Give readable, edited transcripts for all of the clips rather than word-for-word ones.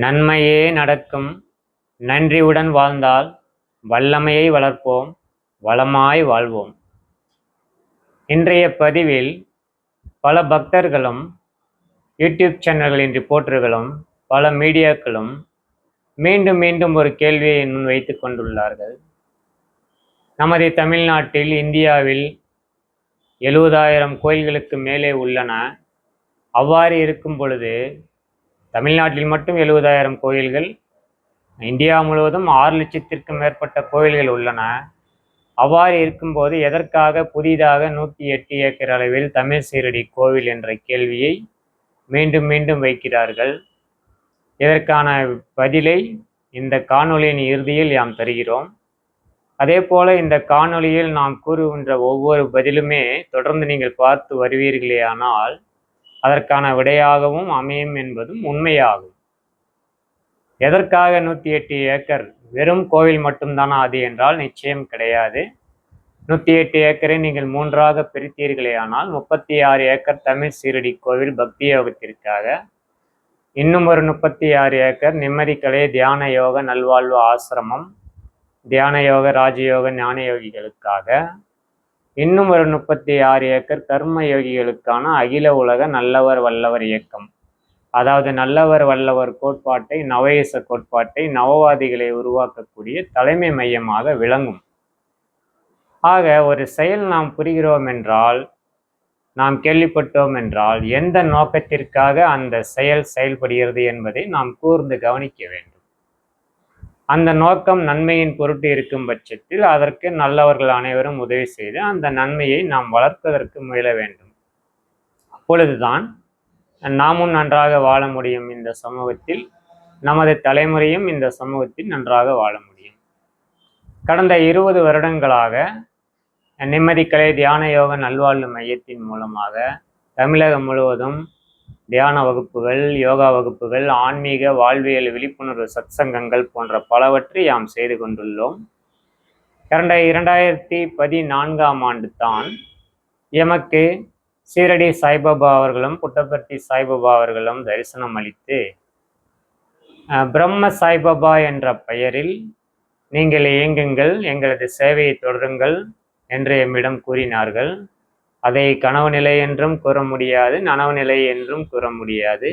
நன்மையே நடக்கும். நன்றியுடன் வாழ்ந்தால் வல்லமையை வளர்ப்போம், வளமாய் வாழ்வோம். இன்றைய பதிவில் பல பக்தர்களும், யூடியூப் சேனல்களின் ரிப்போர்ட்டர்களும், பல மீடியாக்களும் மீண்டும் மீண்டும் ஒரு கேள்வியை முன்வைத்துக் கொண்டுள்ளார்கள். நமது தமிழ்நாட்டில், இந்தியாவில் 70,000 கோயில்களுக்கு மேலே உள்ளன. அவ்வாறு இருக்கும் பொழுது, தமிழ்நாட்டில் மட்டும் 70,000 கோயில்கள், இந்தியா முழுவதும் 6 லட்சத்திற்கும் மேற்பட்ட கோயில்கள் உள்ளன. அவ்வாறு இருக்கும்போது எதற்காக புதிதாக 108 ஏக்கர் அளவில் தமிழ் சீரடி கோவில் என்ற கேள்வியை மீண்டும் மீண்டும் வைக்கிறார்கள். இதற்கான பதிலை இந்த காணொளியின் இறுதியில் யாம் தருகிறோம். அதே போல இந்த காணொளியில் நாம் கூறுகின்ற ஒவ்வொரு பதிலுமே தொடர்ந்து நீங்கள் பார்த்து வருவீர்களேயானால் அதற்கான விடையாகவும் அமையும் என்பதும் உண்மையாகும். எதற்காக 108 ஏக்கர்? வெறும் கோவில் மட்டும்தானா அது என்றால் நிச்சயம் கிடையாது. 108 ஏக்கரை நீங்கள் 3ஆக பிரித்தீர்களேயானால் 36 ஏக்கர் தமிழ் சீரடி கோவில் பக்தி யோகத்திற்காக, இன்னும் ஒரு 36 ஏக்கர் நிம்மதிக்கலை தியான யோக நல்வாழ்வு ஆசிரமம், தியான யோக ராஜயோக ஞான யோகிகளுக்காக, இன்னும் ஒரு 36 ஏக்கர் கர்ம யோகிகளுக்கான அகில உலக நல்லவர் வல்லவர் இயக்கம். அதாவது நல்லவர் வல்லவர் கோட்பாட்டை, நவயச கோட்பாட்டை, நவவாதிகளை உருவாக்கக்கூடிய தலைமை மையமாக விளங்கும். ஆக ஒரு செயல் நாம் புரிகிறோம் என்றால், நாம் கேள்விப்பட்டோம் என்றால், எந்த நோக்கத்திற்காக அந்த செயல் செயல்படுகிறது என்பதை நாம் கூர்ந்து கவனிக்க வேண்டும். அந்த நோக்கம் நன்மையின் பொருட்டு இருக்கும் பட்சத்தில் அதற்கு நல்லவர்கள் அனைவரும் உதவி செய்து அந்த நன்மையை நாம் வளர்ப்பதற்கு முயல வேண்டும். அப்பொழுதுதான் நாமும் நன்றாக வாழ முடியும். இந்த சமூகத்தில் நமது தலைமுறையும் இந்த சமூகத்தில் நன்றாக வாழ முடியும். கடந்த 20 வருடங்களாக நிம்மதிக்கலை தியான யோக நல்வாழ்வு மையத்தின் மூலமாக தமிழகம் முழுவதும் தியான வகுப்புகள், யோகா வகுப்புகள், ஆன்மீக வாழ்வியல் விழிப்புணர்வு சத்சங்கங்கள் போன்ற பலவற்றை யாம் செய்து கொண்டுள்ளோம். கடந்த 2014ஆம் ஆண்டு தான் எமக்கு சீரடி சாய்பாபா அவர்களும் புட்டபர்த்தி சாய்பாபா அவர்களும் தரிசனம் அளித்து, பிரம்ம சாய்பாபா என்ற பெயரில் நீங்கள் இயங்குங்கள், எங்களது சேவையை தொடருங்கள் என்று எம்மிடம் கூறினார்கள். அதை கனவு நிலை என்றும் கூற முடியாது, நனவு நிலை என்றும் கூற முடியாது.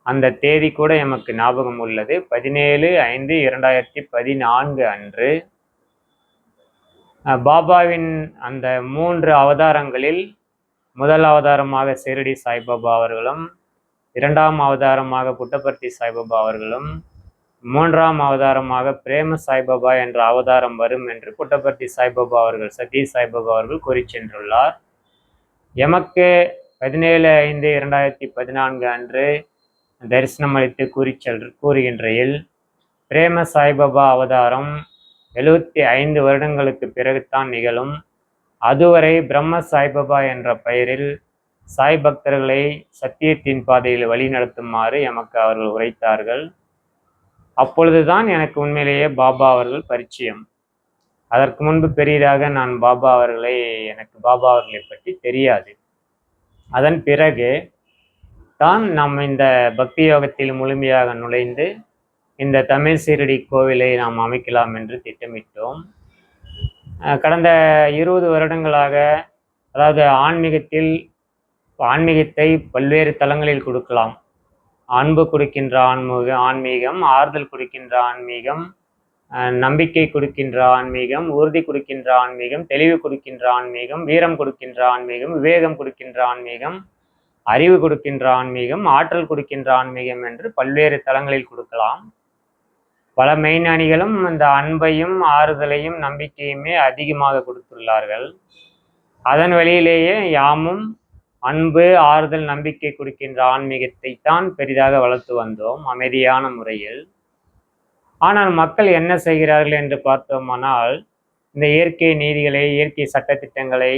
அந்த தேதி கூட எமக்கு ஞாபகம் உள்ளது. 17/5/2014 அன்று பாபாவின் அந்த 3 அவதாரங்களில் முதல் அவதாரமாக சீரடி சாய்பாபா அவர்களும், 2ஆம் அவதாரமாக புட்டபர்த்தி சாய்பாபா அவர்களும், 3ஆம் அவதாரமாக பிரேம சாய்பாபா என்ற அவதாரம் வரும் என்று புட்டபர்த்தி சாய்பாபா அவர்கள், சத்ய சாய்பாபா அவர்கள் கூறி சென்றுள்ளார். எமக்கு 17/5/2014 அன்று தரிசனம் அளித்து கூறுகின்றையில் பிரேம சாய்பாபா அவதாரம் 75 வருடங்களுக்கு பிறகுதான் நிகழும். அதுவரை பிரம்ம சாய்பாபா என்ற பெயரில் சாய் பக்தர்களை சத்தியத்தின் பாதையில் வழி நடத்துமாறு எமக்கு அவர்கள் உரைத்தார்கள். அப்பொழுதுதான் எனக்கு உண்மையிலேயே பாபா அவர்கள் பரிச்சயம். அதற்கு முன்பு பெரிதாக எனக்கு பாபா அவர்களை பற்றி தெரியாது. அதன் பிறகு தான் நாம் இந்த பக்தி யோகத்தில் முழுமையாக நுழைந்து இந்த தமிழ் சீரடி கோவிலை நாம் அமைக்கலாம் என்று திட்டமிட்டோம். கடந்த 20 வருடங்களாக, அதாவது ஆன்மீகத்தை பல்வேறு தளங்களில் கொடுக்கலாம். அன்பு கொடுக்கின்ற ஆன்மீகம், ஆறுதல் கொடுக்கின்ற ஆன்மீகம், நம்பிக்கை கொடுக்கின்ற ஆன்மீகம், உறுதி கொடுக்கின்ற ஆன்மீகம், தெளிவு கொடுக்கின்ற ஆன்மீகம், வீரம் கொடுக்கின்ற ஆன்மீகம், விவேகம் கொடுக்கின்ற ஆன்மீகம், அறிவு கொடுக்கின்ற ஆன்மீகம், ஆற்றல் கொடுக்கின்ற ஆன்மீகம் என்று பல்வேறு தளங்களில் கொடுக்கலாம். பல மெய்ஞானிகளும் அந்த அன்பையும் ஆறுதலையும் நம்பிக்கையுமே அதிகமாக கொடுத்துள்ளார்கள். அதன் வழியிலேயே யாமும் அன்பு, ஆறுதல், நம்பிக்கை கொடுக்கின்ற ஆன்மீகத்தை தான் பெரிதாக வளர்த்து வந்தோம், அமைதியான முறையில். ஆனால் மக்கள் என்ன செய்கிறார்கள் என்று பார்த்தோமானால், இந்த இயற்கை நீதிகளை, இயற்கை சட்டத்திட்டங்களை,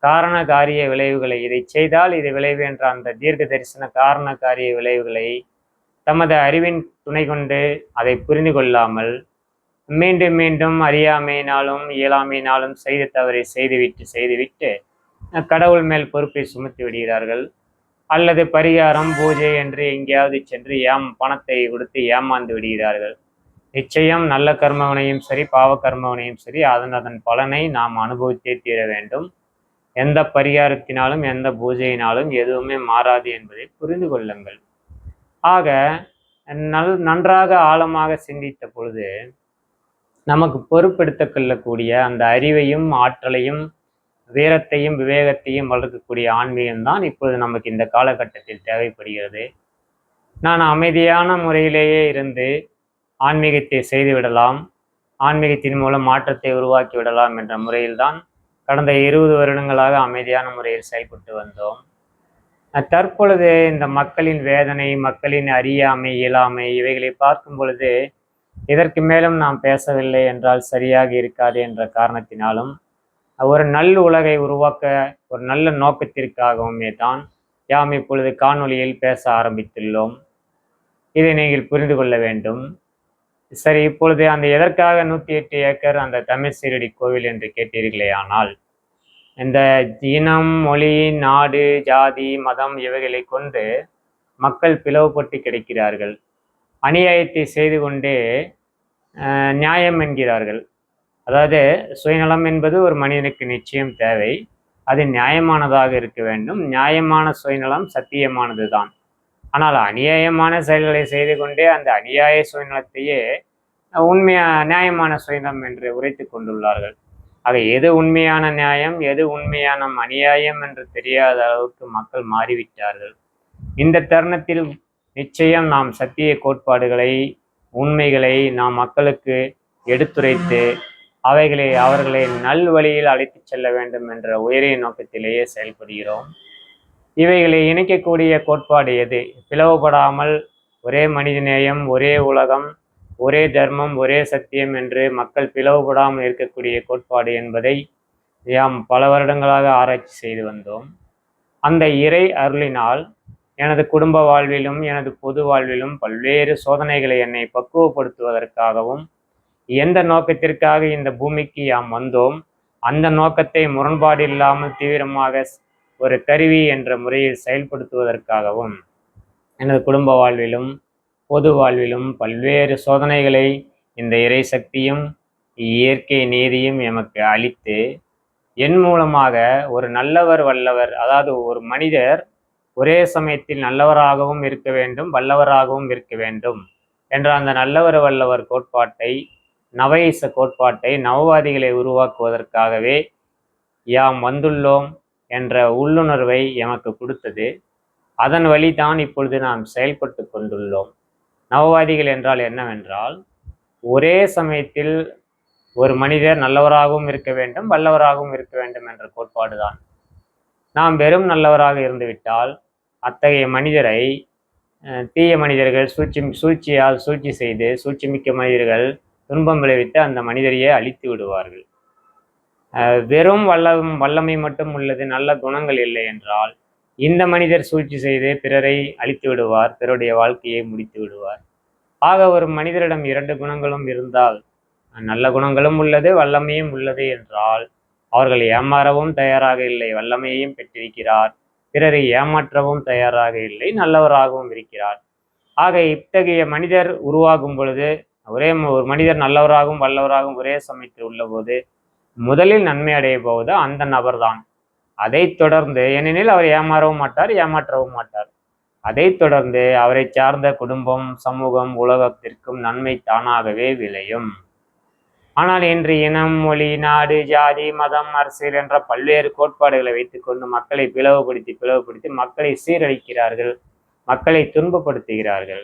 காரண காரிய விளைவுகளை, இதை செய்தால் இது விளைவு என்ற அந்த தீர்க்க தரிசன காரண காரிய விளைவுகளை தமது அறிவின் துணை கொண்டு அதை புரிந்து கொள்ளாமல் மீண்டும் மீண்டும் அறியாமையினாலும் இயலாமையினாலும் செய்த தவறை செய்துவிட்டு கடவுள் மேல் பொறுப்பை சுமத்தி விடுகிறார்கள். அல்லது பரிகாரம் பூஜை என்று எங்கேயாவது சென்று பணத்தை கொடுத்து ஏமாந்து விடுகிறார்கள். நிச்சயம் நல்ல கர்மவினையும் சரி பாவ கர்மவினையும் சரி அதன் பலனை நாம் அனுபவித்தே தீர வேண்டும். எந்த பரிகாரத்தினாலும் எந்த பூஜையினாலும் எதுவுமே மாறாது என்பதை புரிந்து கொள்ளுங்கள். ஆக நன்றாக ஆழமாக சிந்தித்த பொழுது நமக்கு பொறுப்பெடுத்து கொள்ளக்கூடிய அந்த அறிவையும் ஆற்றலையும் வீரத்தையும் விவேகத்தையும் வளர்க்கக்கூடிய ஆன்மீகம்தான் இப்பொழுது நமக்கு இந்த காலகட்டத்தில் தேவைப்படுகிறது. நான் அமைதியான முறையிலேயே இருந்து ஆன்மீகத்தை செய்துவிடலாம், ஆன்மீகத்தின் மூலம் மாற்றத்தை உருவாக்கி விடலாம் என்ற முறையில்தான் கடந்த 20 வருடங்களாக அமைதியான முறையில் செயல்பட்டு வந்தோம். தற்பொழுது இந்த மக்களின் வேதனை, மக்களின் அறியாமை, இயலாமை இவைகளை பார்க்கும் பொழுது இதற்கு மேலும் நாம் பேசவில்லை என்றால் சரியாக இருக்காது என்ற காரணத்தினாலும் ஒரு நல்ல உலகை உருவாக்க ஒரு நல்ல நோக்கத்திற்காகவுமே தான் யாம் இப்பொழுது காணொளியில் பேச ஆரம்பித்துள்ளோம். இதை நீங்கள் புரிந்து கொள்ள வேண்டும். சரி, இப்பொழுது அந்த எதற்காக 108 ஏக்கர் அந்த தமிழ் சீரடி கோவில் என்று கேட்டீர்களே, ஆனால் இந்த இனம், மொழி, நாடு, ஜாதி, மதம் இவைகளை கொண்டு மக்கள் பிளவுபட்டு கிடைக்கிறார்கள். அநியாயத்தை செய்து கொண்டே நியாயம் என்கிறார்கள். அதாவது சுயநலம் என்பது ஒரு மனிதனுக்கு நிச்சயம் தேவை, அது நியாயமானதாக இருக்க வேண்டும். நியாயமான சுயநலம் சத்தியமானது தான். ஆனால் அநியாயமான செயல்களை செய்து கொண்டே அந்த அநியாய சுயநலத்தையே நியாயமான சுயநலம் என்று உரைத்து கொண்டுள்ளார்கள். ஆக எது உண்மையான நியாயம், எது உண்மையான அநியாயம் என்று தெரியாத அளவுக்கு மக்கள் மாறிவிட்டார்கள். இந்த தருணத்தில் நிச்சயம் நாம் சத்திய கோட்பாடுகளை, உண்மைகளை நாம் மக்களுக்கு எடுத்துரைத்து அவர்களை நல்வழியில் அழைத்து செல்ல வேண்டும் என்ற உயரிய நோக்கத்திலேயே செயல்படுகிறோம். இவைகளை இணைக்கக்கூடிய கோட்பாடு எது? பிளவுபடாமல் ஒரே மனிதநேயம், ஒரே உலகம், ஒரே தர்மம், ஒரே சத்தியம் என்று மக்கள் பிளவுபடாமல் இருக்கக்கூடிய கோட்பாடு என்பதை யாம் பல வருடங்களாக ஆராய்ச்சி செய்து வந்தோம். அந்த இறை அருளினால் எனது குடும்ப வாழ்விலும் எனது பொது வாழ்விலும் பல்வேறு சோதனைகளை என்னை பக்குவப்படுத்துவதற்காகவும், எந்த நோக்கத்திற்காக இந்த பூமிக்கு யாம் வந்தோம் அந்த நோக்கத்தை முரண்பாடு இல்லாமல் தீவிரமாக ஒரு கருவி என்ற முறையில் செயல்படுத்துவதற்காகவும் எனது குடும்ப வாழ்விலும் பொது வாழ்விலும் பல்வேறு சோதனைகளை இந்த இறை சக்தியும் இயற்கை நீதியும் எமக்கு அளித்து என் மூலமாக ஒரு நல்லவர் வல்லவர், அதாவது ஒரு மனிதர் ஒரே சமயத்தில் நல்லவராகவும் இருக்க வேண்டும், வல்லவராகவும் இருக்க வேண்டும் என்ற அந்த நல்லவர் வல்லவர் கோட்பாட்டை, நவஈச கோட்பாட்டை, நவவாதிகளை உருவாக்குவதற்காகவே யாம் வந்துள்ளோம் என்ற உள்ளுணர்வை எமக்கு கொடுத்தது. அதன் வழிதான் இப்பொழுது நாம் செயல்பட்டு கொண்டுள்ளோம். நவவாதிகள் என்றால் என்னவென்றால், ஒரே சமயத்தில் ஒரு மனிதர் நல்லவராகவும் இருக்க வேண்டும், வல்லவராகவும் இருக்க வேண்டும் என்ற கோட்பாடு தான். நாம் வெறும் நல்லவராக இருந்துவிட்டால் அத்தகைய மனிதரை தீய மனிதர்கள் சூழ்ச்சி செய்து சூழ்ச்சிமிக்க மனிதர்கள் துன்பம் விளைவித்து அந்த மனிதரையே அழித்து விடுவார்கள். வெறும் வல்லமை மட்டும் உள்ளது, நல்ல குணங்கள் இல்லை என்றால் இந்த மனிதர் சூழ்ச்சி செய்து பிறரை அழித்து விடுவார், பிறருடைய வாழ்க்கையை முடித்து விடுவார். ஆக ஒரு மனிதரிடம் 2 குணங்களும் இருந்தால், நல்ல குணங்களும் உள்ளது வல்லமையும் உள்ளது என்றால், அவர்கள் ஏமாறவும் தயாராக இல்லை, வல்லமையையும் பெற்றிருக்கிறார், பிறரை ஏமாற்றவும் தயாராக இல்லை, நல்லவராகவும் இருக்கிறார். ஆக இத்தகைய மனிதர் உருவாகும் பொழுது, ஒரு மனிதர் நல்லவராகவும் வல்லவராகவும் ஒரே சமயத்தில் உள்ள போது முதலில் நன்மை அடைய போவது அந்த நபர்தான். அதை தொடர்ந்து, ஏனெனில் அவர் ஏமாறவும் மாட்டார், ஏமாற்றவும் மாட்டார். அதை தொடர்ந்து அவரை சார்ந்த குடும்பம், சமூகம், உலகத்திற்கும் நன்மை தானாகவே விளையும். ஆனால் இன்று இனம், மொழி, நாடு, ஜாதி, மதம், அரசியல் என்ற பல்வேறு கோட்பாடுகளை வைத்துக்கொண்டு மக்களை பிளவுபடுத்தி மக்களை சீரழிக்கிறார்கள், மக்களை துன்பப்படுத்துகிறார்கள்.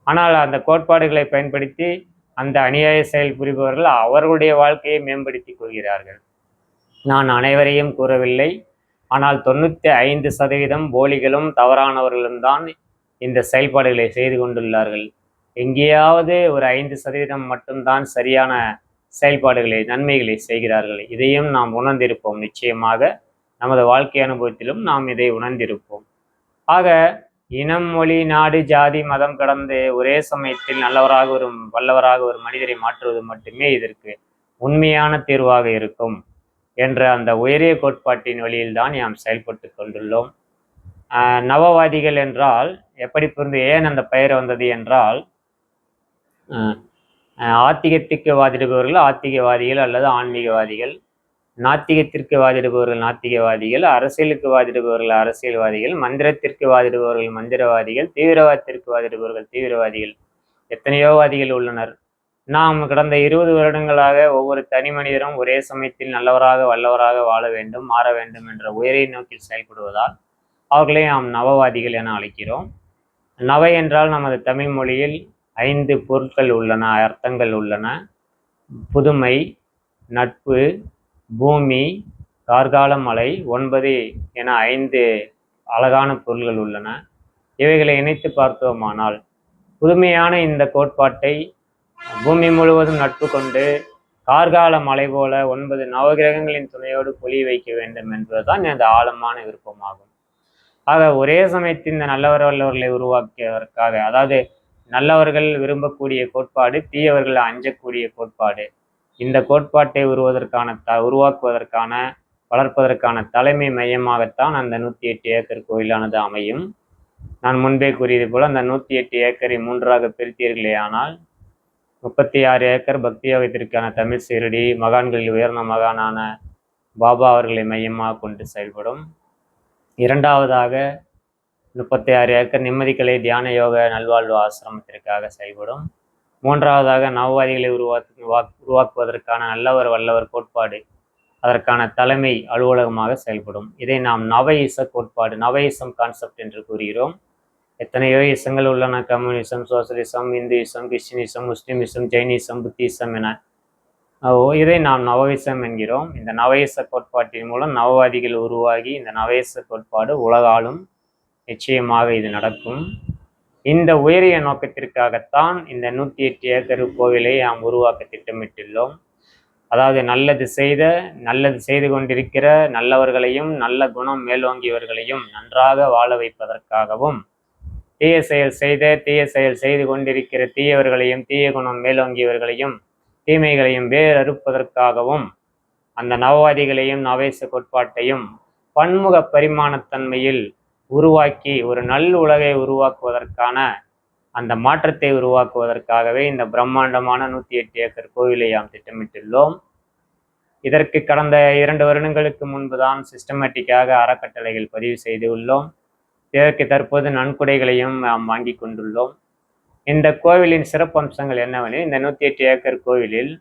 ஆனால் அந்த கோட்பாடுகளை பயன்படுத்தி அந்த அநியாய செயல் புரிபவர்கள் அவர்களுடைய வாழ்க்கையை மேம்படுத்திக் கொள்கிறார்கள். நான் அனைவரையும் கூறவில்லை, ஆனால் 95% போலிகளும் தவறானவர்களும் தான் இந்த செயல்பாடுகளை செய்து கொண்டுள்ளார்கள். எங்கேயாவது ஒரு 5% மட்டும்தான் சரியான செயல்பாடுகளை, நன்மைகளை செய்கிறார்கள். இதையும் நாம் உணர்ந்திருப்போம். நிச்சயமாக நமது வாழ்க்கை அனுபவத்திலும் நாம் இதை உணர்ந்திருப்போம். ஆக இனம், மொழி, நாடு, ஜாதி, மதம் கடந்து ஒரே சமயத்தில் நல்லவராக ஒரு வல்லவராக ஒரு மனிதரை மாற்றுவது மட்டுமே இதற்கு உண்மையான தீர்வாக இருக்கும் என்ற அந்த உயரிய கோட்பாட்டின் வழியில்தான் நாம் செயல்பட்டு கொண்டுள்ளோம். நவவாதிகள் என்றால் எப்படி ஏன் அந்த பெயர் வந்தது என்றால், ஆத்திகத்துக்கு வாதிடுபவர்கள் ஆத்திகவாதிகள் அல்லது ஆன்மீகவாதிகள், நாத்திகத்திற்கு வாதிடுபவர்கள் நாத்திகவாதிகள், அரசியலுக்கு வாதிடுபவர்கள் அரசியல்வாதிகள், மந்திரத்திற்கு வாதிடுபவர்கள் மந்திரவாதிகள், தீவிரவாதத்திற்கு வாதிடுபவர்கள் தீவிரவாதிகள், எத்தனையோ வாதிகள் உள்ளனர். நாம் கடந்த 20 வருடங்களாக ஒவ்வொரு தனி மனிதரும் ஒரே சமயத்தில் நல்லவராக வல்லவராக வாழ வேண்டும், மாற வேண்டும் என்ற உயரிய நோக்கில் செயல்படுவதால் அவர்களை நாம் நவவாதிகள் என அழைக்கிறோம். நவ என்றால் நமது தமிழ் மொழியில் 5 பொருட்கள் உள்ளன, அர்த்தங்கள் உள்ளன. புதுமை, நட்பு, பூமி, கார்கால மலை, 9 என 5 அழகான பொருள்கள் உள்ளன. இவைகளை இணைத்து பார்த்தோமானால் புதுமையான இந்த கோட்பாட்டை பூமி முழுவதும் நட்பு கொண்டு கார்கால மலை போல 9 நவகிரகங்களின் துணையோடு பொலி வைக்க வேண்டும் என்பதுதான் எனது ஆழமான விருப்பமாகும். ஆக ஒரே சமயத்தில் இந்த நல்லவர் வல்லவர்களை உருவாக்கியதற்காக, அதாவது நல்லவர்கள் விரும்பக்கூடிய கோட்பாடு, தீயவர்கள் அஞ்சக்கூடிய கோட்பாடு, இந்த கோட்பாட்டை உருவாக்குவதற்கான வளர்ப்பதற்கான தலைமை மையமாகத்தான் அந்த 108 ஏக்கர் கோயிலானது அமையும். நான் முன்பே கூறியது போல அந்த 108 ஏக்கரை 3ஆக பிரித்தீர்களே ஆனால் 36 ஏக்கர் பக்தி யோகத்திற்கான தமிழ் சீரடி, மகான்களில் உயர்ந்த மகானான பாபா அவர்களை மையமாக கொண்டு செயல்படும். 2ஆவதாக 36 ஏக்கர் நிம்மதிக்கலை தியான யோக நல்வாழ்வு ஆசிரமத்திற்காக செயல்படும். 3ஆவதாக நவவாதிகளை உருவாக்குவதற்கான நல்லவர் வல்லவர் கோட்பாடு, அதற்கான தலைமை அலுவலகமாக செயல்படும். இதை நாம் நவஈச கோட்பாடு, நவஈசம் கான்செப்ட் என்று கூறுகிறோம். எத்தனையோ இசங்கள் உள்ளன, communism, socialism, Hinduism, Christianism, Muslimism, Jainism, Buddhism என. இதை நாம் நவஈசம் என்கிறோம். இந்த நவஈச கோட்பாட்டின் மூலம் நவவாதிகள் உருவாகி இந்த நவஈச கோட்பாடு உலகாலும் நிச்சயமாக இது நடக்கும். இந்த உயரிய நோக்கத்திற்காகத்தான் இந்த 108 ஏக்கர் கோவிலை நாம் உருவாக்க திட்டமிட்டுள்ளோம். அதாவது நல்லது செய்து கொண்டிருக்கிற நல்லவர்களையும் நல்ல குணம் மேலோங்கியவர்களையும் நன்றாக வாழ வைப்பதற்காகவும், தீய செயல் செய்து கொண்டிருக்கிற தீயவர்களையும் தீய குணம் மேலோங்கியவர்களையும் தீமைகளையும் வேறறுப்பதற்காகவும் அந்த நவவாதிகளையும் நவீச கோட்பாட்டையும் பன்முக பரிமாணத்தன்மையில் உருவாக்கி ஒரு நல் உலகை உருவாக்குவதற்கான அந்த மாற்றத்தை உருவாக்குவதற்காகவே இந்த பிரம்மாண்டமான 108 ஏக்கர் கோவிலை நாம் திட்டமிட்டுள்ளோம். இதற்கு கடந்த 2 வருடங்களுக்கு முன்புதான் சிஸ்டமேட்டிக்காக அறக்கட்டளைகள் பதிவு செய்து உள்ளோம். இதற்கு தற்போது நன்கொடைகளையும் நாம் வாங்கி கொண்டுள்ளோம். இந்த கோவிலின் சிறப்பம்சங்கள் என்னவெனில், இந்த 108 ஏக்கர் கோவிலில்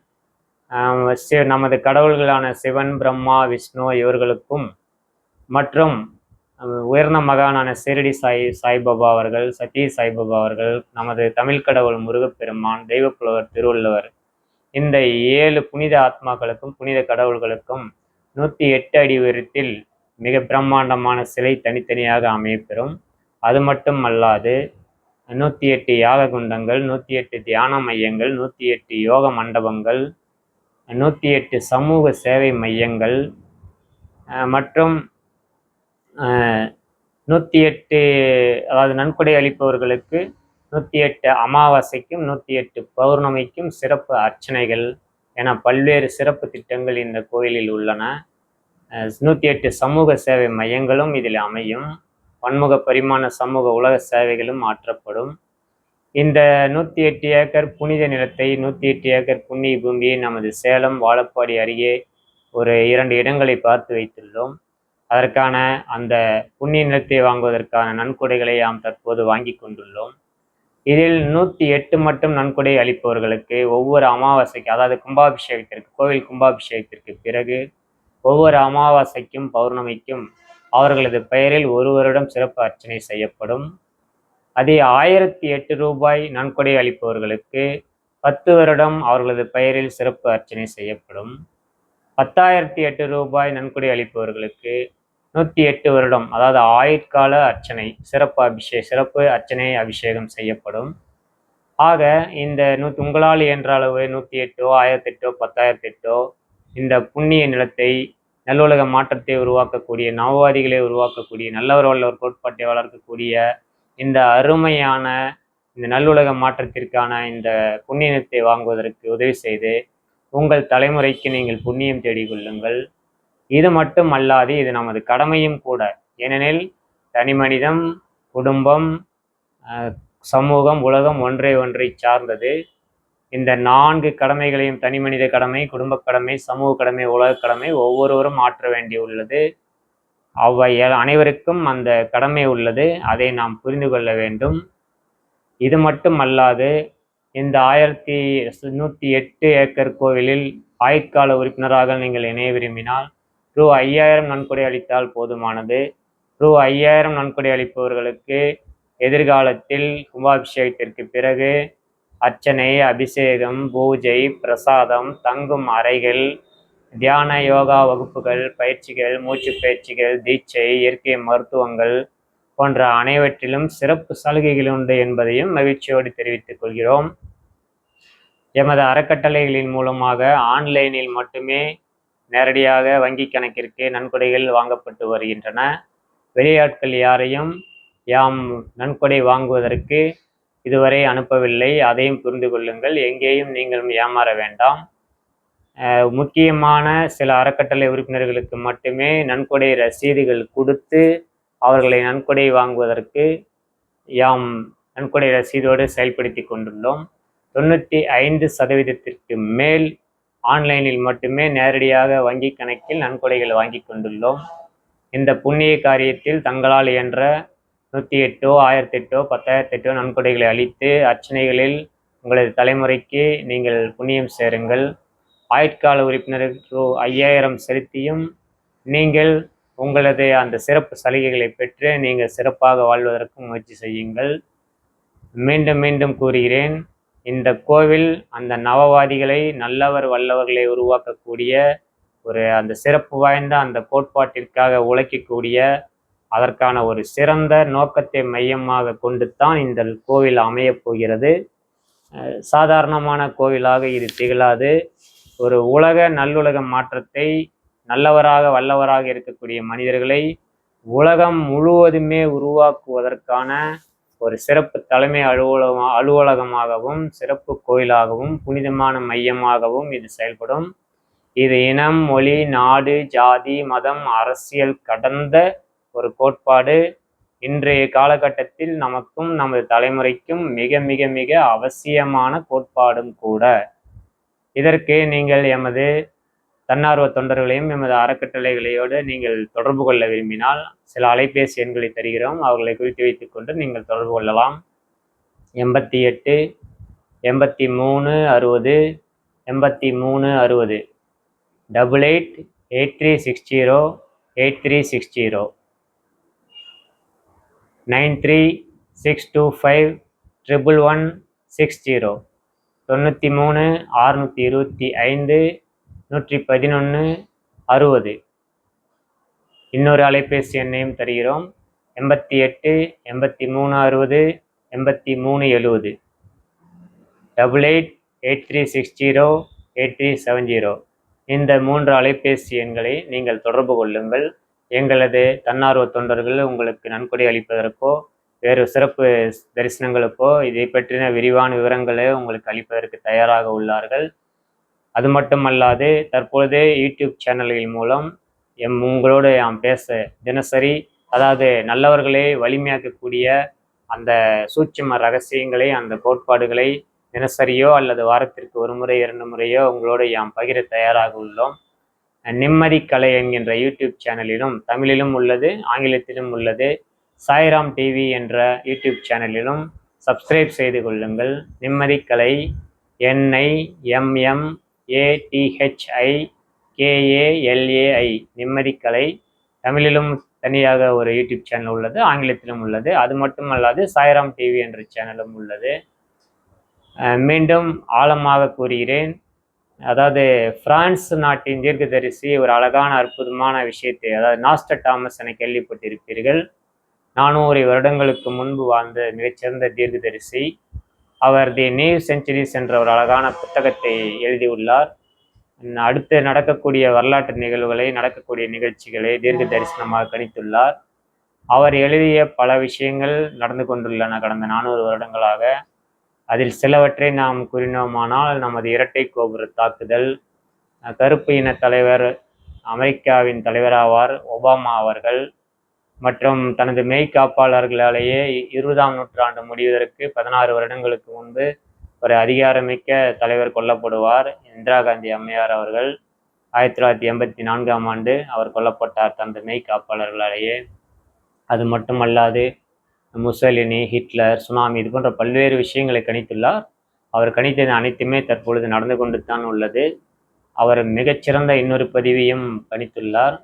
நமது கடவுள்களான சிவன், பிரம்மா, விஷ்ணு இவர்களுக்கும் மற்றும் உயர்ந்த மகானான ஷிரடி சாய்பாபா அவர்கள், சத்ய சாய்பாபா அவர்கள், நமது தமிழ் கடவுள் முருகப்பெருமான், தெய்வப்புலவர் திருவள்ளுவர், இந்த 7 புனித ஆத்மாக்களுக்கும் புனித கடவுள்களுக்கும் 108 அடி உயரத்தில் மிக பிரம்மாண்டமான சிலை தனித்தனியாக அமையப்பெறும். அது மட்டும் அல்லாது 108 யாக குண்டங்கள், 108 தியான மையங்கள், 108 யோக மண்டபங்கள், 108 சமூக சேவை மையங்கள் மற்றும் 108 அதாவது நன்கொடை அளிப்பவர்களுக்கு 108 அமாவாசைக்கும் 108 பௌர்ணமிக்கும் சிறப்பு அர்ச்சனைகள் என பல்வேறு சிறப்பு திட்டங்கள் இந்த கோயிலில் உள்ளன. 108 சமூக சேவை மையங்களும் இதில் அமையும். பன்முக பரிமாண சமூக உலக சேவைகளும் ஆற்றப்படும். இந்த 108 ஏக்கர் புனித நிலத்தை, 108 ஏக்கர் புண்ணிய பூமியை நமது சேலம் வாழப்பாடி அருகே ஒரு 2 இடங்களை பார்த்து வைத்துள்ளோம். அதற்கான அந்த புண்ணிய நிலத்தை வாங்குவதற்கான நன்கொடைகளை நாம் தற்போது வாங்கி கொண்டுள்ளோம். இதில் 108 மட்டும் நன்கொடை அளிப்பவர்களுக்கு ஒவ்வொரு அமாவாசைக்கு, அதாவது கும்பாபிஷேகத்திற்கு, கோவில் கும்பாபிஷேகத்திற்கு பிறகு ஒவ்வொரு அமாவாசைக்கும் பௌர்ணமிக்கும் அவர்களது பெயரில் 1 வருடம் சிறப்பு அர்ச்சனை செய்யப்படும். அதே 1008 ரூபாய் நன்கொடை அளிப்பவர்களுக்கு 10 வருடம் அவர்களது பெயரில் சிறப்பு அர்ச்சனை செய்யப்படும். 10,008 ரூபாய் நன்கொடை அளிப்பவர்களுக்கு 108 வருடம், அதாவது ஆயுட்கால அர்ச்சனை, சிறப்பு அர்ச்சனை அபிஷேகம் செய்யப்படும். ஆக இந்த உங்களால் இயன்ற அளவு 108, 1008, 10,008 இந்த புண்ணிய நிலத்தை, நல்லுலக மாற்றத்தை உருவாக்கக்கூடிய, நவவாதிகளை உருவாக்கக்கூடிய, நல்லவர் வல்லவர் கோட்பாட்டை வளர்க்கக்கூடிய இந்த அருமையான இந்த நல்லுலக மாற்றத்திற்கான இந்த புண்ணியத்தை வாங்குவதற்கு உதவி செய்து உங்கள் தலைமுறைக்கு நீங்கள் புண்ணியம் தேடிக்கொள்ளுங்கள். இது மட்டும் அல்லாது இது நமது கடமையும் கூட. ஏனெனில் தனிமனிதம், குடும்பம், சமூகம், உலகம் ஒன்றை சார்ந்தது. இந்த 4 கடமைகளையும், தனிமனித கடமை, குடும்ப கடமை, சமூக கடமை, உலக கடமை ஒவ்வொருவரும் ஆற்ற வேண்டியுள்ளது. அவை அனைவருக்கும் அந்த கடமை உள்ளது. அதை நாம் புரிந்து கொள்ள வேண்டும். இது மட்டும் அல்லாது இந்த 1108 ஏக்கர் கோவிலில் ஆயுட்கால உறுப்பினராக நீங்கள் இணைய விரும்பினால் ரூ. 5000 நன்கொடை அளித்தால் போதுமானது. ரூ. 5000 நன்கொடை அளிப்பவர்களுக்கு எதிர்காலத்தில் கும்பாபிஷேகத்திற்கு பிறகு அர்ச்சனை, அபிஷேகம், பூஜை, பிரசாதம், தங்கும் அறைகள், தியான யோகா வகுப்புகள், பயிற்சிகள், மூச்சு பயிற்சிகள், தீட்சை, இயற்கை மருத்துவங்கள் போன்ற அனைவற்றிலும் சிறப்பு சலுகைகள் உண்டு என்பதையும் மகிழ்ச்சியோடு தெரிவித்துக் கொள்கிறோம். எமது அறக்கட்டளைகளின் மூலமாக ஆன்லைனில் மட்டுமே நேரடியாக வங்கி கணக்கிற்கு நன்கொடைகள் வாங்கப்பட்டு வருகின்றன. வெளியாட்கள் யாரையும் யாம் நன்கொடை வாங்குவதற்கு இதுவரை அனுப்பவில்லை. அதையும் புரிந்து கொள்ளுங்கள். எங்கேயும் நீங்களும் ஏமாற வேண்டாம். முக்கியமான சில அறக்கட்டளை உறுப்பினர்களுக்கு மட்டுமே நன்கொடை ரசீதுகள் கொடுத்து அவர்களை நன்கொடை வாங்குவதற்கு யாம் நன்கொடை ரசீதோடு செயல்படுத்தி கொண்டுள்ளோம். 95% மேல் ஆன்லைனில் மட்டுமே நேரடியாக வங்கி கணக்கில் நன்கொடைகள் வாங்கி கொண்டுள்ளோம். இந்த புண்ணிய காரியத்தில் தங்களால் இயன்ற 108, 1008, 10,008 நன்கொடைகளை அளித்து அர்ச்சனைகளில் உங்களது தலைமுறைக்கு நீங்கள் புண்ணியம் சேருங்கள். ஆயுட்கால உறுப்பினருக்கு ரூ. 5000 செலுத்தியும் நீங்கள் உங்களது அந்த சிறப்பு சலுகைகளை பெற்று நீங்கள் சிறப்பாக வாழ்வதற்கு முயற்சி செய்யுங்கள். மீண்டும் மீண்டும் கூறுகிறேன், இந்த கோவில் அந்த நவவாதிகளை, நல்லவர் வல்லவர்களை உருவாக்கக்கூடிய அந்த சிறப்பு வாய்ந்த அந்த கோட்பாட்டிற்காக உழைக்கக்கூடிய அதற்கான ஒரு சிறந்த நோக்கத்தை மையமாக கொண்டு தான் இந்த கோவில் அமையப் போகிறது. சாதாரணமான கோவிலாக இது திகழாது. ஒரு உலக நல்லுலக மாற்றத்தை, நல்லவராக வல்லவராக இருக்கக்கூடிய மனிதர்களை உலகம் முழுவதுமே உருவாக்குவதற்கான ஒரு சிறப்பு தலைமை அலுவலகமாகவும் சிறப்பு கோயிலாகவும் புனிதமான மையமாகவும் இது செயல்படும். இது இனம், மொழி, நாடு, ஜாதி, மதம், அரசியல் கடந்த ஒரு கோட்பாடு. இன்றைய காலகட்டத்தில் நமக்கும் நமது தலைமுறைக்கும் மிக மிக மிக அவசியமான கோட்பாடும் கூட. இதற்கு நீங்கள் எமது தன்னார்வ தொண்டர்களையும் எமது அறக்கட்டளைகளையோடு நீங்கள் தொடர்பு கொள்ள விரும்பினால் சில அலைபேசி எண்களை தருகிறோம். அவர்களை குறித்து வைத்துக் கொண்டு நீங்கள் தொடர்பு கொள்ளலாம். 88 83 60 83 60 88 8360 8360 93 625 11160 93 625 111 60. இன்னொரு அலைபேசி எண்ணையும் தருகிறோம். 88 83 60 83 70 88 8360 8370. இந்த 3 அலைபேசி எண்களை நீங்கள் தொடர்பு கொள்ளுங்கள். எங்களது தன்னார்வ தொண்டர்கள் உங்களுக்கு நன்கொடை அளிப்பதற்கோ வேறு சிறப்பு தரிசனங்களுக்கோ இதை பற்றின விரிவான விவரங்களை உங்களுக்கு அளிப்பதற்கு தயாராக உள்ளார்கள். அது மட்டுமல்லாது தற்பொழுது யூடியூப் சேனல்கள் மூலம் உங்களோடு நாம் பேச தினசரி, அதாவது நல்லவர்களை வலிமையாக்கக்கூடிய அந்த சூட்சும ரகசியங்களை, அந்த கோட்பாடுகளை தினசரியோ அல்லது வாரத்திற்கு 1 முறை 2 முறையோ உங்களோடு யாம் பகிர தயாராக உள்ளோம். நிம்மதி கலை என்கின்ற யூடியூப் சேனலிலும் தமிழிலும் உள்ளது, ஆங்கிலத்திலும் உள்ளது. சாய்ராம் டிவி என்ற யூடியூப் சேனலிலும் சப்ஸ்கிரைப் செய்து கொள்ளுங்கள். நிம்மதி கலை NIMMATHIKALAI நிம்மதி கலை. தமிழிலும் தனியாக ஒரு யூடியூப் சேனல் உள்ளது, ஆங்கிலத்திலும் உள்ளது. அது மட்டுமல்லாது சாய்ராம் டிவி என்ற சேனலும் உள்ளது. மீண்டும் ஆழமாக கூறுகிறேன், அதாவது பிரான்ஸ் நாட்டின் தீர்க்கதரிசி ஒரு அழகான அற்புதமான விஷயத்தை, அதாவது நாஸ்டர்டாமஸ் என கேள்விப்பட்டிருப்பீர்கள். 400 வருடங்களுக்கு முன்பு வாழ்ந்த மிகச்சிறந்த தீர்க்கதரிசி. அவர் தி நியூ செஞ்சுரிஸ் என்ற ஒரு அழகான புத்தகத்தை எழுதியுள்ளார். அடுத்து நடக்கக்கூடிய வரலாற்று நிகழ்வுகளை, நடக்கக்கூடிய நிகழ்ச்சிகளை தீர்க்க தரிசனமாக கணித்துள்ளார். அவர் எழுதிய பல விஷயங்கள் நடந்து கொண்டுள்ளன கடந்த 400 வருடங்களாக. அதில் சிலவற்றை நாம் கூறினோமானால், நமது இரட்டை கோபுர தாக்குதல், கருப்பு இன தலைவர், அமெரிக்காவின் தலைவராவார் ஒபாமா அவர்கள், மற்றும் தனது மெய்காப்பாளர்களாலேயே 20ஆம் நூற்றாண்டு முடிவதற்கு 16 வருடங்களுக்கு முன்பு ஒரு அதிகாரமிக்க தலைவர் கொல்லப்படுவார். இந்திரா காந்தி அம்மையார் அவர்கள் 1984ஆம் ஆண்டு அவர் கொல்லப்பட்டார் தனது மெய்காப்பாளர்களாலேயே. அது மட்டுமல்லாது முசலினி, ஹிட்லர், சுனாமி இது போன்ற பல்வேறு விஷயங்களை கணித்துள்ளார். அவர் கணித்தது அனைத்துமே தற்பொழுது நடந்து கொண்டு தான் உள்ளது. அவர் மிகச்சிறந்த இன்னொரு பதிவையும் கணித்துள்ளார்.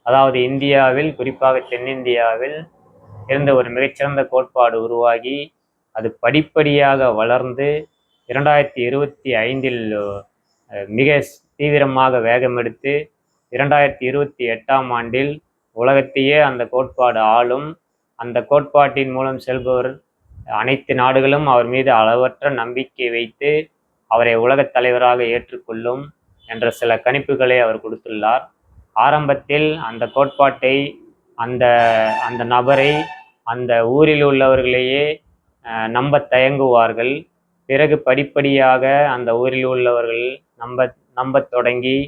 அதாவது இந்தியாவில், குறிப்பாக தென்னிந்தியாவில் இருந்த ஒரு மிகச்சிறந்த கோட்பாடு உருவாகி அது படிப்படியாக வளர்ந்து 2025இல் மிக தீவிரமாக வேகமெடுத்து 2028ஆம் ஆண்டில் உலகத்தையே அந்த கோட்பாடு ஆளும். அந்த கோட்பாட்டின் மூலம் செல்பவர் அனைத்து நாடுகளும் அவர் மீது அளவற்ற நம்பிக்கை வைத்து அவரை உலகத் தலைவராக ஏற்றுக்கொள்ளும் என்ற சில கணிப்புகளை அவர் கொடுத்துள்ளார். ஆரம்பத்தில் அந்த கோட்பாட்டை அந்த அந்த நபரை அந்த ஊரில் உள்ளவர்களையே நம்ப தயங்குவார்கள். பிறகு படிப்படியாக அந்த ஊரில் உள்ளவர்கள் நம்பத் தொடங்கி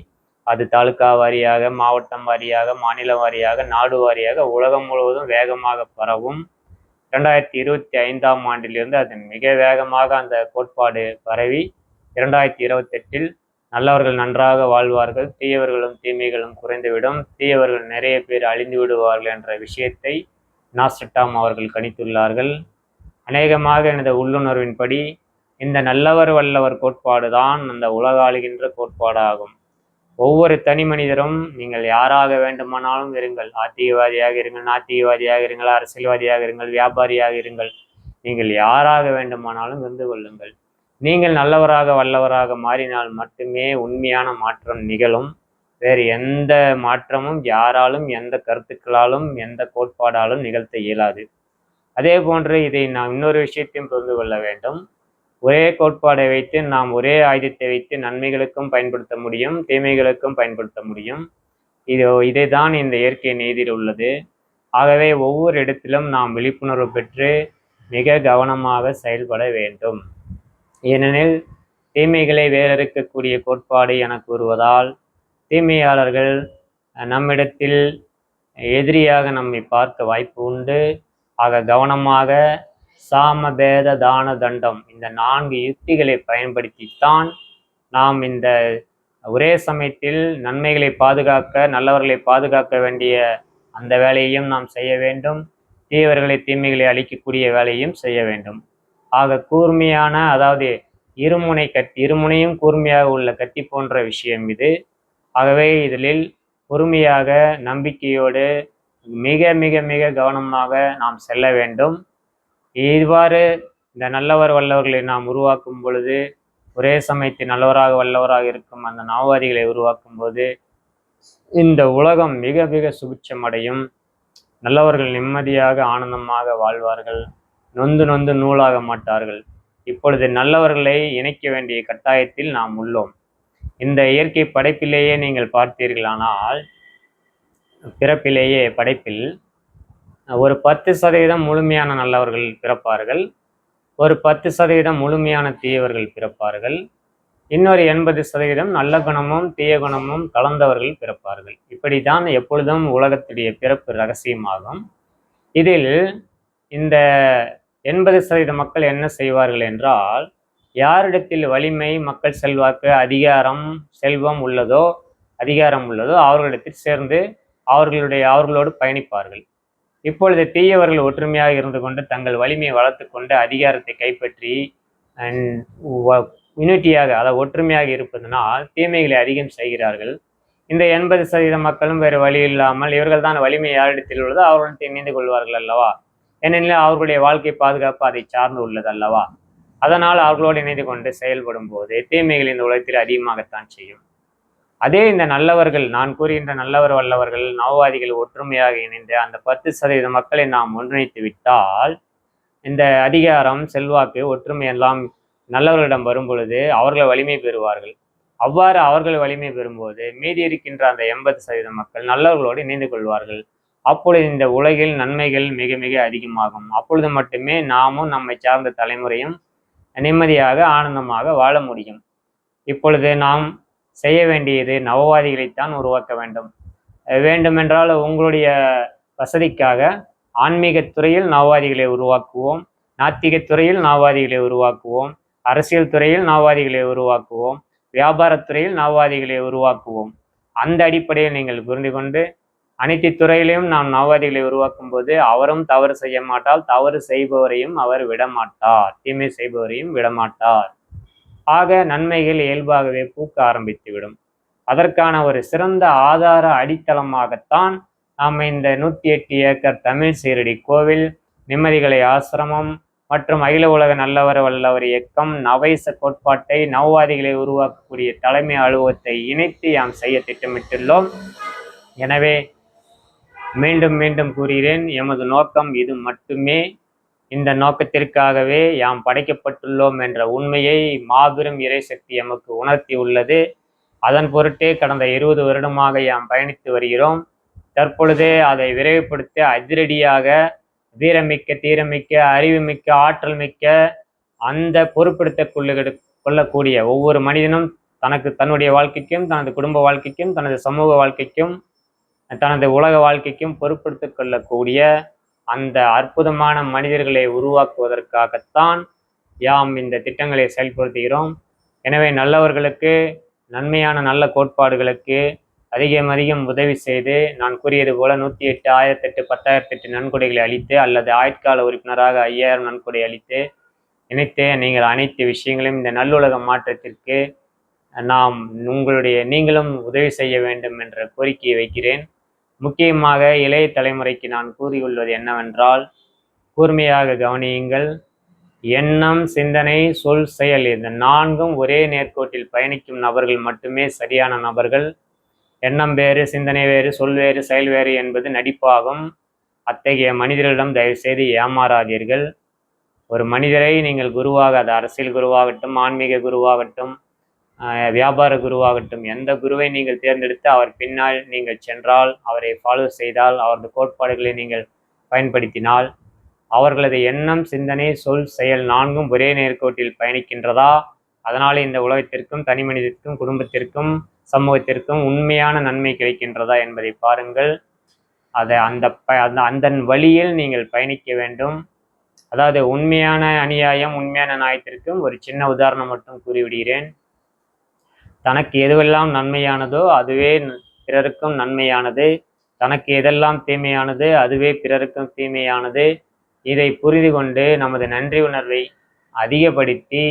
அது தாலுகா வாரியாக, மாவட்டம் வாரியாக, மாநில வாரியாக, நாடு வாரியாக உலகம் முழுவதும் வேகமாக பரவும். 2025ஆம் ஆண்டிலிருந்து அது மிக வேகமாக அந்த கோட்பாடு பரவி 2028இல் நல்லவர்கள் நன்றாக வாழ்வார்கள், தீயவர்களும் தீமைகளும் குறைந்துவிடும், தீயவர்கள் நிறைய பேர் அழிந்து விடுவார்கள் என்ற விஷயத்தை நாஸ்ட்ரடாம் அவர்கள் கணித்துள்ளார்கள். அநேகமாக எனது உள்ளுணர்வின்படி இந்த நல்லவர் வல்லவர் கோட்பாடு தான் அந்த உலக ஆளுகின்ற கோட்பாடாகும். ஒவ்வொரு தனி மனிதரும் நீங்கள் யாராக வேண்டுமானாலும் இருங்கள், ஆத்திகவாதியாக இருங்கள், நாத்திகவாதியாக இருங்கள், அரசியல்வாதியாக இருங்கள், வியாபாரியாக இருங்கள், நீங்கள் யாராக வேண்டுமானாலும் இருந்து கொள்ளுங்கள். நீங்கள் நல்லவராக வல்லவராக மாறினால் மட்டுமே உண்மையான மாற்றம் நிகழும். வேறு எந்த மாற்றமும் யாராலும், எந்த கருத்துக்களாலும், எந்த கோட்பாடாலும் நிகழ்த்த இயலாது. அதே போன்று இதை நாம் இன்னொரு விஷயத்தையும் புரிந்து கொள்ள வேண்டும். ஒரே கோட்பாடை வைத்து நாம் ஒரே ஆயுதத்தை வைத்து நன்மைகளுக்கும் பயன்படுத்த முடியும், தீமைகளுக்கும் பயன்படுத்த முடியும். இதைதான் இந்த இயற்கை நீதியில் உள்ளது. ஆகவே ஒவ்வொரு இடத்திலும் நாம் விழிப்புணர்வு பெற்று மிக கவனமாக செயல்பட வேண்டும். ஏனெனில் தீமைகளை வேறறுக்கக்கூடிய கோட்பாடு என கூறுவதால் தீமையாளர்கள் நம்மிடத்தில் எதிரியாக நம்மை பார்க்க வாய்ப்பு உண்டு. ஆக கவனமாக சாம பேத தான தண்டம் இந்த 4 யுக்திகளை பயன்படுத்தித்தான் நாம் இந்த ஒரே சமயத்தில் நன்மைகளை பாதுகாக்க, நல்லவர்களை பாதுகாக்க வேண்டிய அந்த வேலையையும் நாம் செய்ய வேண்டும், தீயவர்களை தீமைகளை அழிக்கக்கூடிய வேலையும் செய்ய வேண்டும். ஆக கூர்மையான, அதாவது இருமுனையும் கூர்மையாக உள்ள கத்தி போன்ற விஷயம் இது. ஆகவே இதில் பொறுமையாக, நம்பிக்கையோடு மிக மிக மிக கவனமாக நாம் செல்ல வேண்டும். இவ்வாறு இந்த நல்லவர் வல்லவர்களை நாம் உருவாக்கும் பொழுது, ஒரே சமயத்தில் நல்லவராக வல்லவராக இருக்கும் அந்த நவவாதிகளை உருவாக்கும் போது இந்த உலகம் மிக மிக சுபிட்சமடையும். நல்லவர்கள் நிம்மதியாக ஆனந்தமாக வாழ்வார்கள், நொந்து நொந்து நூலாக மாட்டார்கள். இப்பொழுது நல்லவர்களை இணைக்க வேண்டிய கட்டாயத்தில் நாம் உள்ளோம். இந்த இயற்கை படைப்பிலேயே நீங்கள் பார்த்தீர்களானால், பிறப்பிலேயே படைப்பில் ஒரு 10% முழுமையான நல்லவர்கள் பிறப்பார்கள், ஒரு 10% முழுமையான தீயவர்கள் பிறப்பார்கள், இன்னொரு 80% நல்ல குணமும் தீய குணமும் கலந்தவர்கள் பிறப்பார்கள். இப்படித்தான் எப்பொழுதும் உலகத்துடைய பிறப்பு ரகசியமாகும். இதில் இந்த 80% மக்கள் என்ன செய்வார்கள் என்றால், யாரிடத்தில் வலிமை, மக்கள் செல்வாக்கு, அதிகாரம், செல்வம் உள்ளதோ, அவர்களிடத்தில் சேர்ந்து அவர்களோடு பயணிப்பார்கள். இப்பொழுது தீயவர்கள் ஒற்றுமையாக இருந்து கொண்டு தங்கள் வலிமையை வளர்த்து கொண்டு அதிகாரத்தை கைப்பற்றி யூனிட்டியாக, அதாவது ஒற்றுமையாக இருப்பதனால் தீமைகளை அதிகம் செய்கிறார்கள். இந்த 80% மக்களும் வேறு வழி இல்லாமல் இவர்கள் தான் வலிமை யாரிடத்தில் உள்ளதோ அவர்களுடன் இணைந்து கொள்வார்கள் அல்லவா. ஏனெனில் அவர்களுடைய வாழ்க்கை பாதுகாப்பு அதை சார்ந்து உள்ளது அல்லவா. அதனால் அவர்களோடு இணைந்து கொண்டு செயல்படும் போது தீமைகள் இந்த உலகத்தில் அதிகமாகத்தான் செய்யும். அதே இந்த நல்லவர்கள், நான் கூறுகின்ற நல்லவர் வல்லவர்கள், நவவாதிகள் ஒற்றுமையாக இணைந்து அந்த 10% மக்களை நாம் ஒன்றிணைத்து விட்டால், இந்த அதிகாரம், செல்வாக்கு, ஒற்றுமை எல்லாம் நல்லவர்களிடம் வரும் பொழுது அவர்கள் வலிமை பெறுவார்கள். அவ்வாறு அவர்கள் வலிமை பெறும்போது மீதி இருக்கின்ற அந்த 80% மக்கள் நல்லவர்களோடு இணைந்து கொள்வார்கள். அப்பொழுது இந்த உலகில் நன்மைகள் மிக மிக அதிகமாகும். அப்பொழுது மட்டுமே நாமும் நம்மை சார்ந்த தலைமுறையும் நிம்மதியாக ஆனந்தமாக வாழ முடியும். இப்பொழுது நாம் செய்ய வேண்டியது நவவாதிகளைத்தான் உருவாக்க வேண்டும். வேண்டுமென்றால் உங்களுடைய வசதிக்காக ஆன்மீகத் துறையில் நாவாதிகளை உருவாக்குவோம், நாத்திகத் துறையில் நாவாதிகளை உருவாக்குவோம், அரசியல் துறையில் நாவாதிகளை உருவாக்குவோம், வியாபாரத்துறையில் நாவாதிகளை உருவாக்குவோம். அந்த அடிப்படையில் நீங்கள் புரிந்து கொண்டு அனைத்து துறையிலையும் நாம் நாவாதிகளை உருவாக்கும் போது அவரும் தவறு செய்ய மாட்டால், தவறு செய்பவரையும் அவர் விடமாட்டார், தீமை செய்பவரையும் விடமாட்டார். ஆக நன்மைகள் இயல்பாகவே பூக்க ஆரம்பித்துவிடும். அதற்கான ஒரு சிறந்த ஆதார அடித்தளமாகத்தான் நாம் இந்த 108 ஏக்கர் தமிழ் சீரடி கோவில், நிம்மதிகளை ஆசிரமம் மற்றும் அகில உலக நல்லவர் வல்லவர் இயக்கம், நவைச கோட்பாட்டை, நவவாதிகளை உருவாக்கக்கூடிய தலைமை அலுவலகத்தை இணைத்து யாம் செய்ய திட்டமிட்டுள்ளோம். எனவே மீண்டும் மீண்டும் கூறுகிறேன், எமது நோக்கம் இது மட்டுமே. இந்த நோக்கத்திற்காகவே யாம் படைக்கப்பட்டுள்ளோம் என்ற உண்மையை மாபெரும் இறைசக்தி எமக்கு உணர்த்தி உள்ளது. அதன் பொருட்டே கடந்த 20 வருடமாக யாம் பயணித்து வருகிறோம். தற்பொழுதே அதை விரைவுபடுத்த அதிரடியாக வீரமிக்க, தீரமிக்க, அறிவுமிக்க, ஆற்றல் மிக்க, அந்த பொறுப்பெடுத்துக் கொள்ளக்கூடிய ஒவ்வொரு மனிதனும் தனக்கு, தன்னுடைய வாழ்க்கைக்கும், தனது குடும்ப வாழ்க்கைக்கும், தனது சமூக வாழ்க்கைக்கும், தனது உலக வாழ்க்கைக்கும் பொறுப்பெடுத்துக் கொள்ளக்கூடிய அந்த அற்புதமான மனிதர்களை உருவாக்குவதற்காகத்தான் யாம் இந்த திட்டங்களை செயல்படுத்துகிறோம். எனவே நல்லவர்களுக்கு, நன்மையான நல்ல கோட்பாடுகளுக்கு அதிகம் உதவி செய்து, நான் கூறியது போல 108, 1008, 10,008 நன்கொடைகளை அளித்து, அல்லது ஆயுட்கால உறுப்பினராக 5000 நன்கொடை அளித்து இணைத்து நீங்கள் அனைத்து விஷயங்களையும் இந்த நல்லுலக மாற்றத்திற்கு நீங்களும் உதவி செய்ய வேண்டும் என்ற கோரிக்கையை வைக்கிறேன். முக்கியமாக இளைய தலைமுறைக்கு நான் கூறியுள்ளது என்னவென்றால், கூர்மையாக கவனியுங்கள். எண்ணம், சிந்தனை, சொல், செயல், இந்த 4ம் ஒரே நேர்கோட்டில் பயணிக்கும் நபர்கள் மட்டுமே சரியான நபர்கள். எண்ணம் வேறு, சிந்தனை வேறு, சொல் வேறு, செயல் வேறு என்பது நடிப்பாகும். அத்தகைய மனிதர்களிடம் தயவுசெய்து ஏமாறாதீர்கள். ஒரு மனிதரை நீங்கள் குருவாக, அது அரசியல் குருவாகட்டும், ஆன்மீக குருவாகட்டும், வியாபார குருவாகட்டும், எந்த குருவை நீங்கள் தேர்ந்தெடுத்து அவர் பின்னால் நீங்கள் சென்றால், அவரை ஃபாலோ செய்தால், அவரது கோட்பாடுகளை நீங்கள் பயன்படுத்தினால், அவர்களது எண்ணம், சிந்தனை, சொல், செயல் 4ம் ஒரே நேர்கோட்டில் பயணிக்கின்றதா? அதனால் இந்த உலகத்திற்கும், தனி மனிதத்திற்கும், குடும்பத்திற்கும், சமூகத்திற்கும் உண்மையான நன்மை கிடைக்கின்றதா என்பதை பாருங்கள். அந்த வழியில் நீங்கள் பயணிக்க வேண்டும். அதாவது உண்மையான அநியாயம், உண்மையான நியாயத்திற்கும் ஒரு சின்ன உதாரணம் மட்டும் கூறிவிடுகிறேன். தனக்கு எதுவெல்லாம் நன்மையானதோ அதுவே பிறருக்கும் நன்மையானது, தனக்கு எதெல்லாம் தீமையானது அதுவே பிறருக்கும் தீமையானது. இதை புரிந்து கொண்டு நமது நன்றி உணர்வை அதிகப்படுத்தி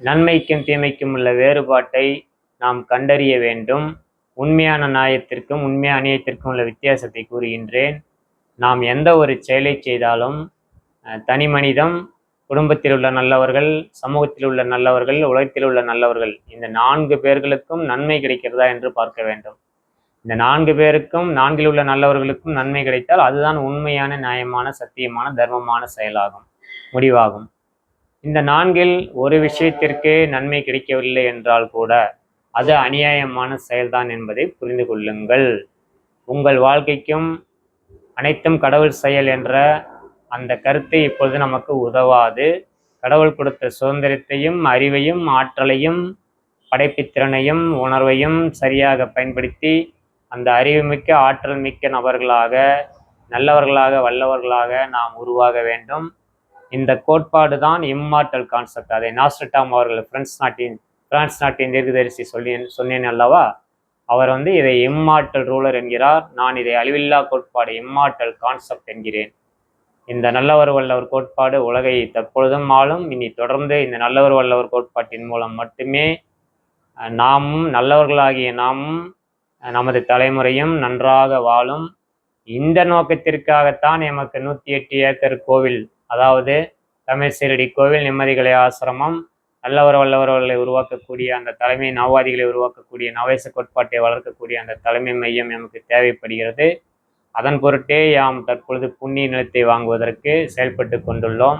நன்மைக்கும் தீமைக்கும் உள்ள வேறுபாட்டை நாம் கண்டறிய வேண்டும். உண்மையான நியாயத்திற்கும் உண்மையான அநியாயத்திற்கும் உள்ள வித்தியாசத்தை கூறுகின்றேன். நாம் எந்த ஒரு செயலை செய்தாலும் தனி மனிதம், குடும்பத்தில் உள்ள நல்லவர்கள், சமூகத்தில் உள்ள நல்லவர்கள், உலகத்தில் உள்ள நல்லவர்கள், இந்த 4 பேர்களுக்கும் நன்மை கிடைக்கிறதா என்று பார்க்க வேண்டும். இந்த 4 பேருக்கும், 4இல் உள்ள நல்லவர்களுக்கும் நன்மை கிடைத்தால் அதுதான் உண்மையான, நியாயமான, சத்தியமான, தர்மமான செயலாகும், முடிவாகும். இந்த 4இல் ஒரு விஷயத்திற்கு நன்மை கிடைக்கவில்லை என்றால் கூட அது அநியாயமான செயல்தான் என்பதை புரிந்து கொள்ளுங்கள். உங்கள் வாழ்க்கைக்கும் அனைத்தும் கடவுள் செயல் என்ற அந்த கருத்தை இப்பொழுது நமக்கு உதவாது. கடவுள் கொடுத்த சுதந்திரத்தையும், அறிவையும், ஆற்றலையும், படைப்புத்திறனையும், உணர்வையும் சரியாக பயன்படுத்தி அந்த அறிவுமிக்க, ஆற்றல் மிக்க நபர்களாக, நல்லவர்களாக, வல்லவர்களாக நாம் உருவாக வேண்டும். இந்த கோட்பாடு தான் இம்மார்டல் கான்செப்ட். அதை நாஸ்ட்ரடாம் அவர்கள் பிரான்ஸ் நாட்டின் தீர்க்கதரிசி சொன்னேன் அல்லவா, அவர் இதை இம்மார்டல் ரூலர் என்கிறார். நான் இதை அழிவில்லா கோட்பாடு, இம்மார்டல் கான்செப்ட் என்கிறேன். இந்த நல்லவர் வல்லவர் கோட்பாடு உலகை தற்பொழுதும் ஆளும். இனி தொடர்ந்து இந்த நல்லவர் வல்லவர் கோட்பாட்டின் மூலம் மட்டுமே நாமும், நல்லவர்களாகிய நாமும், நமது தலைமுறையும் நன்றாக வாழும். இந்த நோக்கத்திற்காகத்தான் எமக்கு 108 ஏக்கர் கோவில், அதாவது தமிழ் சீரடி கோவில், நிம்மதிகளை ஆசிரமம், நல்லவர் வல்லவர்களை உருவாக்கக்கூடிய அந்த தலைமை நவவாதிகளை உருவாக்கக்கூடிய நவேச கோட்பாட்டை வளர்க்கக்கூடிய அந்த தலைமை மையம் எமக்கு தேவைப்படுகிறது. அதன் பொருட்டே யாம் தற்பொழுது புண்ணிய நிலத்தை வாங்குவதற்கு செயல்பட்டு கொண்டுள்ளோம்.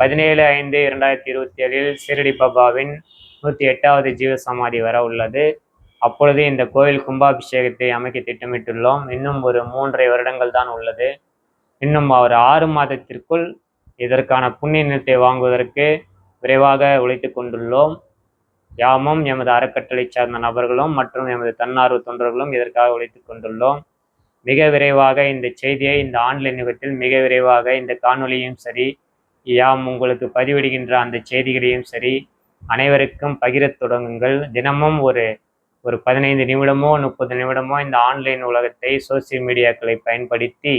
17/5/2027 சீரடி பாபாவின் 108வது ஜீவசமாதி வர உள்ளது. அப்பொழுது இந்த கோவில் கும்பாபிஷேகத்தை அமைக்க திட்டமிட்டுள்ளோம். இன்னும் ஒரு 3.5 வருடங்கள் தான் உள்ளது. இன்னும் ஒரு 6 மாதத்திற்குள் இதற்கான புண்ணிய நிலத்தை வாங்குவதற்கு விரைவாக உழைத்து கொண்டுள்ளோம். யாமும், எமது அறக்கட்டளை சார்ந்த நபர்களும் மற்றும் எமது தன்னார்வ தொண்டர்களும் இதற்காக உழைத்து கொண்டுள்ளோம். மிக விரைவாக இந்த செய்தியை இந்த ஆன்லைன் யுகத்தில் மிக விரைவாக இந்த காணொளியும் சரி, யாம் உங்களுக்கு பதிவிடுகின்ற அந்த செய்திகளையும் சரி அனைவருக்கும் பகிரத் தொடங்குங்கள். தினமும் ஒரு 15 நிமிடமோ 30 நிமிடமோ இந்த ஆன்லைன் உலகத்தை, சோசியல் மீடியாக்களை பயன்படுத்தி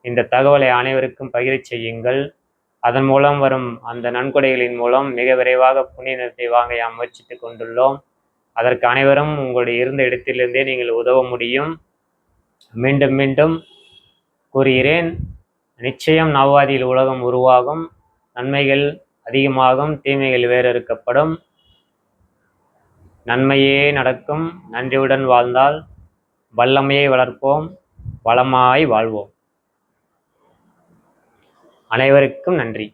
இந்த தகவலை அனைவருக்கும் பகிரச் செய்யுங்கள். அதன் மூலம் வரும் அந்த நன்கொடைகளின் மூலம் மிக விரைவாக புண்ணிய நிலத்தை வாங்க யாம் முயற்சித்து கொண்டுள்ளோம். அதற்கு அனைவரும் உங்களுடைய இருந்த இடத்திலிருந்தே நீங்கள் உதவ முடியும். மீண்டும் மீண்டும் கூறுகிறேன், நிச்சயம் நவவாதியில் உலகம் உருவாகும், நன்மைகள் அதிகமாகும், தீமைகள் வேறறுக்கப்படும், நன்மையே நடக்கும். நன்றியுடன் வாழ்ந்தால் வல்லமையை வளர்ப்போம், வளமாய் வாழ்வோம். அனைவருக்கும் நன்றி.